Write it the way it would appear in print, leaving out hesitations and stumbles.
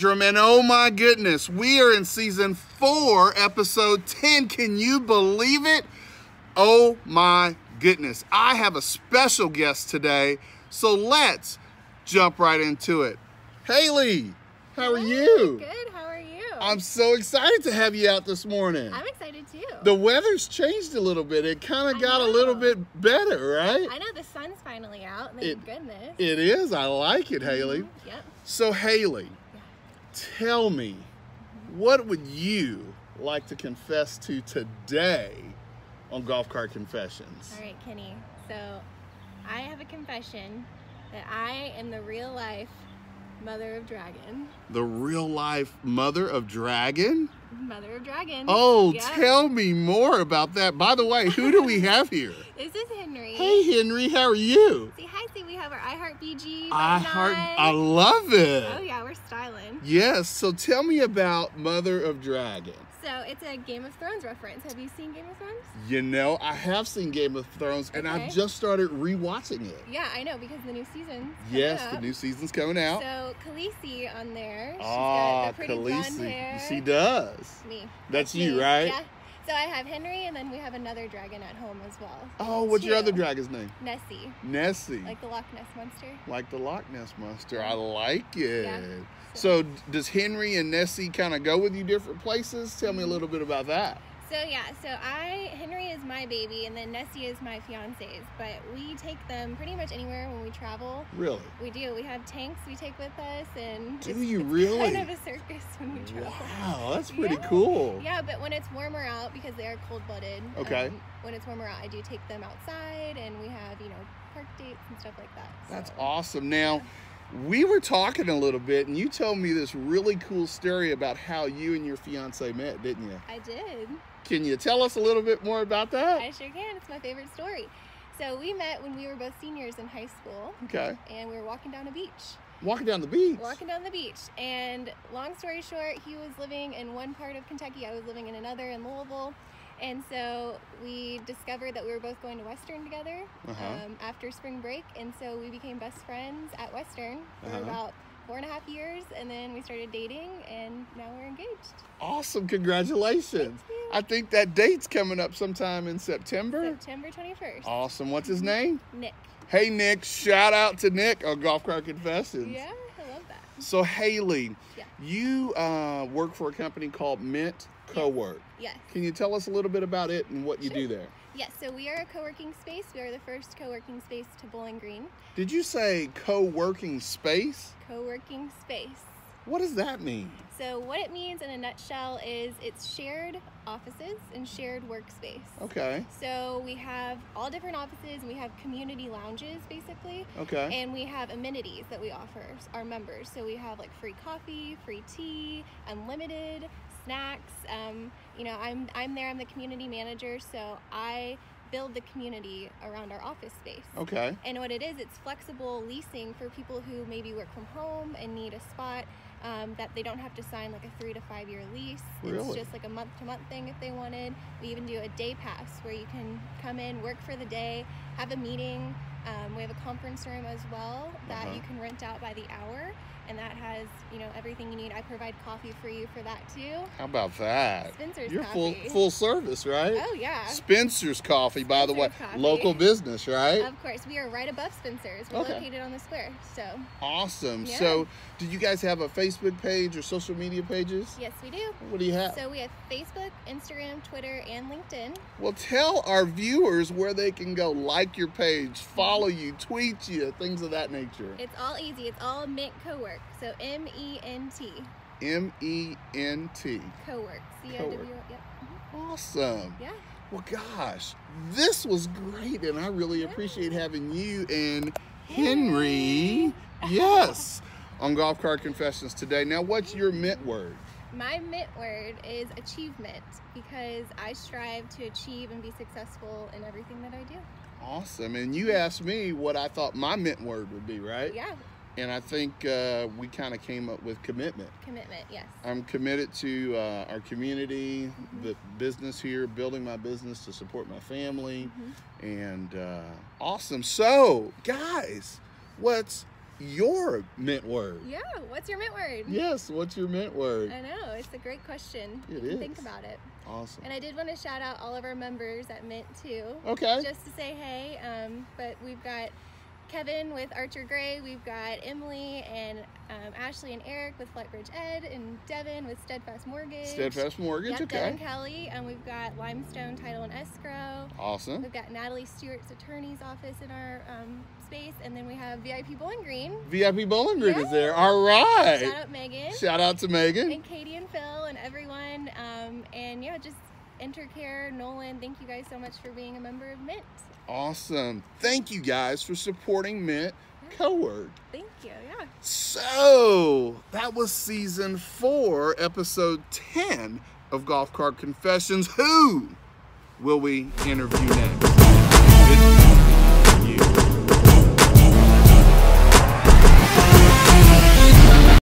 Landrum, and oh my goodness, we are in season 4, episode 10. Can you believe it? Oh my goodness. I have a special guest today, so let's jump right into it. Hayley, how are you? Good, how are you? I'm so excited to have you out this morning. I'm excited too. The weather's changed a little bit. It kind of got a little bit better, right? I know, the sun's finally out, thank goodness. It is. I like it, Hayley. Yep. So, Hayley, tell me, what would you like to confess to today on Golf Cart Confessions? All right, Kenny. So, I have a confession that I am the real life mother of dragon. The real life mother of dragon? Mother of dragon. Oh, tell me more about that. By the way, who do we have here? This is Henry. Hey, Henry, how are you? Say hi, we have our BG. I love it. Oh yeah, we're styling. Yes, so tell me about Mother of Dragon. So it's a Game of Thrones reference. Have you seen Game of Thrones? You know, I have seen Game of Thrones, and I've just started rewatching it. Yeah, I know, because the new season's Yes, the new season's coming out. So Khaleesi on there. She's got the pretty blonde hair. She does. Me. That's you, right? Yeah. So I have Henry, and then we have another dragon at home as well. Oh, what's your other dragon's name? Nessie. Nessie. Like the Loch Ness Monster. Like the Loch Ness Monster. I like it. Yeah. So does Henry and Nessie kind of go with you different places? Tell me a little bit about that. So yeah, Henry is my baby, and then Nessie is my fiance's, but we take them pretty much anywhere when we travel. Really? We do. We have tanks we take with us, and do you really? Kind of a circus when we travel. Wow, that's pretty cool. Yeah, but when it's warmer out, because they are cold-blooded. Okay. When it's warmer out, I do take them outside, and we have, park dates and stuff like that. That's awesome. Now, we were talking a little bit, and you told me this really cool story about how you and your fiance met, didn't you? I did. Can you tell us a little bit more about that? I sure can. It's my favorite story. So we met when we were both seniors in high school. Okay. And we were walking down a beach. Walking down the beach? Walking down the beach. And long story short, he was living in one part of Kentucky. I was living in another in Louisville. And so we discovered that we were both going to Western together after spring break. And so we became best friends at Western for about 4.5 years, and then we started dating, and now we're engaged. Awesome, congratulations. I think that date's coming up sometime in September. September 21st. Awesome, what's his name? Nick. Hey Nick, shout out to Nick on Golf Cart Confessions. Yeah, I love that. So Hayley, you work for a company called Ment Cowork. Yes. Can you tell us a little bit about it and what you do there? Yes, so we are a co-working space. We are the first co-working space to Bowling Green. Did you say co-working space? Co-working space. What does that mean? So what it means in a nutshell is it's shared offices and shared workspace. Okay. So we have all different offices, and we have community lounges basically. Okay. And we have amenities that we offer our members. So we have like free coffee, free tea, unlimited snacks. I'm there, I'm the community manager, so I build the community around our office space. Okay. And what it is, it's flexible leasing for people who maybe work from home and need a spot that they don't have to sign like a 3 to 5 year lease. Really? It's just like a month-to-month thing if they wanted. We even do a day pass where you can come in, work for the day, have a meeting. We have a conference room as well that you can rent out by the hour, and that has everything you need. I provide coffee for you for that too. How about that? Spencer's You're coffee. full service, right? Oh yeah. Spencer's Coffee, by the way. Coffee. Local business, right? Of course, we are right above Spencer's. We're located on the square. So awesome. Yeah. So do you guys have a Facebook page or social media pages? Yes, we do. What do you have? So we have Facebook, Instagram, Twitter, and LinkedIn. Well, tell our viewers where they can go like your page, follow you, tweet you, things of that nature. It's all easy. It's all Ment Cowork. So M-E-N-T. M-E-N-T. Cowork. C-O-W. Yep. Awesome. Yeah. Well, gosh, this was great, and I really appreciate having you and Henry, yes, on Golf Cart Confessions today. Now, what's your Ment word? My Ment word is achievement, because I strive to achieve and be successful in everything that I do. Awesome. And you asked me what I thought my Ment word would be, right? Yeah. And I think we kind of came up with commitment. Commitment, yes. I'm committed to our community, the business here, building my business to support my family, and awesome. So, guys, what's your Ment word. Yeah, what's your Ment word? Yes, what's your Ment word? I know, it's a great question. It You is. can think about it. Awesome. And I did want to shout out all of our members at Ment too. Okay. Just to say hey, but we've got Kevin with Archer Gray, we've got Emily and Ashley and Eric with Flightbridge Ed, and Devin with Steadfast Mortgage. Steadfast Mortgage, yep, okay. Devin Kelly, and we've got Limestone Title and Escrow. Awesome. We've got Natalie Stewart's attorney's office in our space, and then we have VIP Bowling Green. VIP Bowling Green is Yeah. there. All right. Shout out Megan. Shout out to Megan. And Katie and Phil and everyone. And yeah, just Intercare, Nolan, thank you guys so much for being a member of Ment. Awesome. Thank you guys for supporting Ment Cowork. Thank you, yeah. So, that was season 4, episode 10 of Golf Cart Confessions. Who will we interview next?